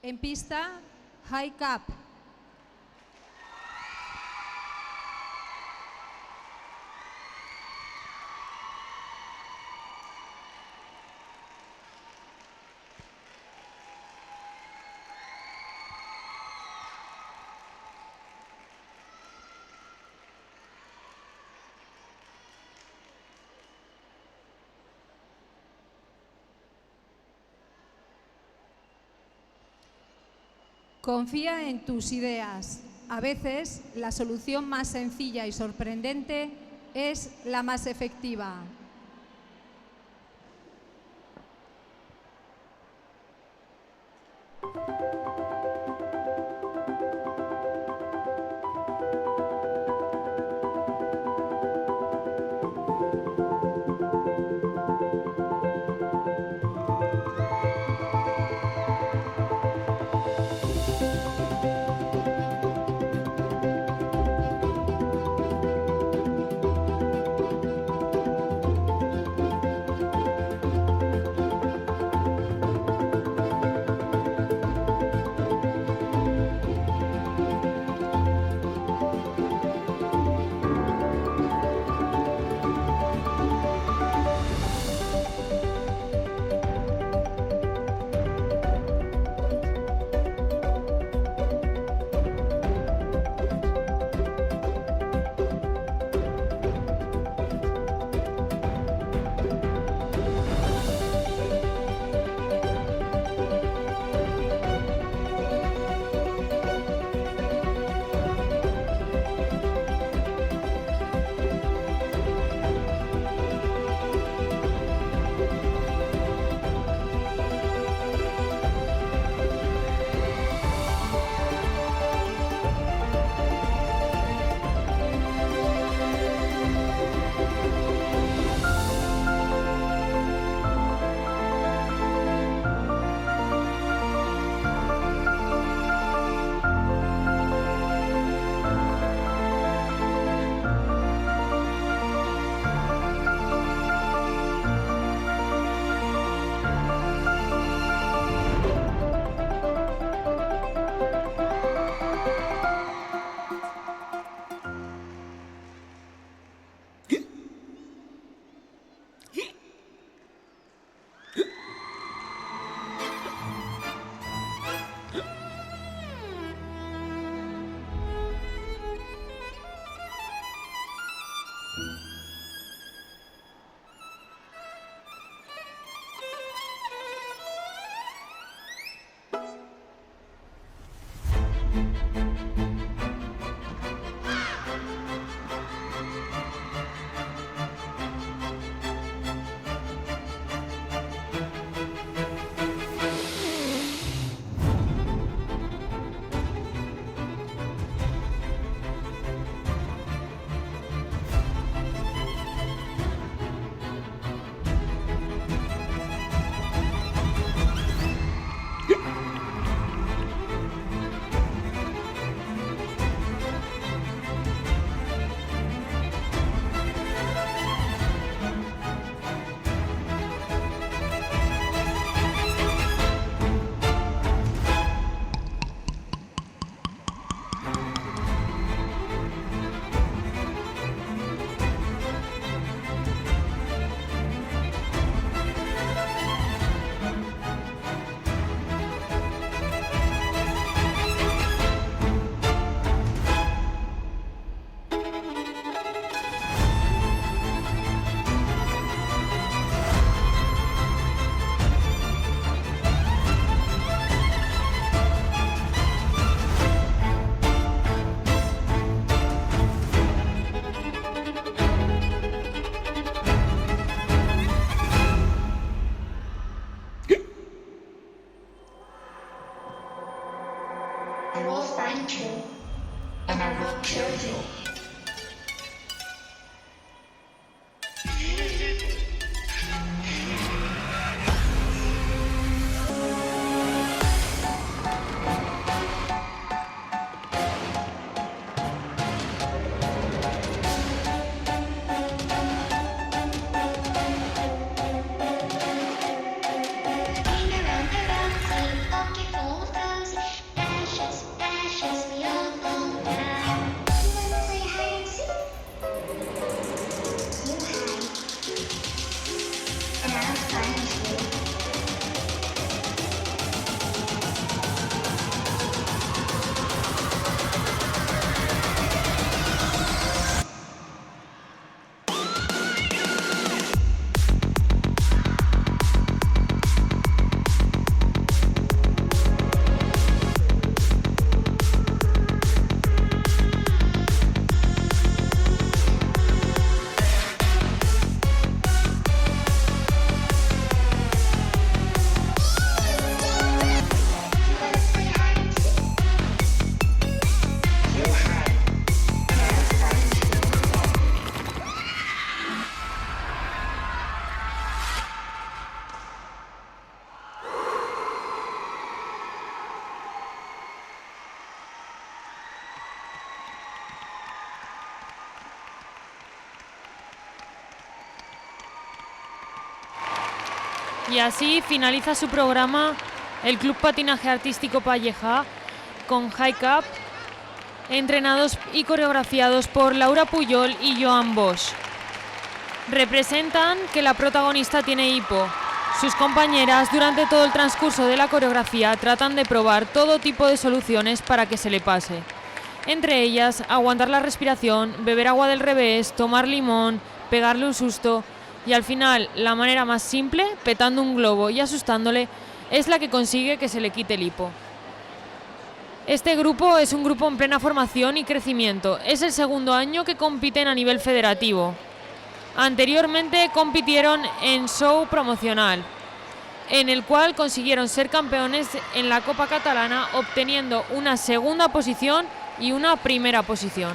En pista, High Cap. Confía en tus ideas. A veces, la solución más sencilla y sorprendente es la más efectiva. I will find you, and I will kill you. Bring around the rock, sleep, pocket full of Y así finaliza su programa el Club Patinaje Artístico Pallejà con High Cap, entrenados y coreografiados por Laura Puyol y Joan Bosch. Representan que la protagonista tiene hipo. Sus compañeras durante todo el transcurso de la coreografía tratan de probar todo tipo de soluciones para que se le pase. Entre ellas, aguantar la respiración, beber agua del revés, tomar limón, pegarle un susto y al final la manera más simple, petando un globo y asustándole, es la que consigue que se le quite el hipo. Este grupo es un grupo en plena formación y crecimiento. Es el segundo año que compiten a nivel federativo. Anteriormente compitieron en show promocional, en el cual consiguieron ser campeones en la Copa Catalana, obteniendo una segunda posición y una primera posición.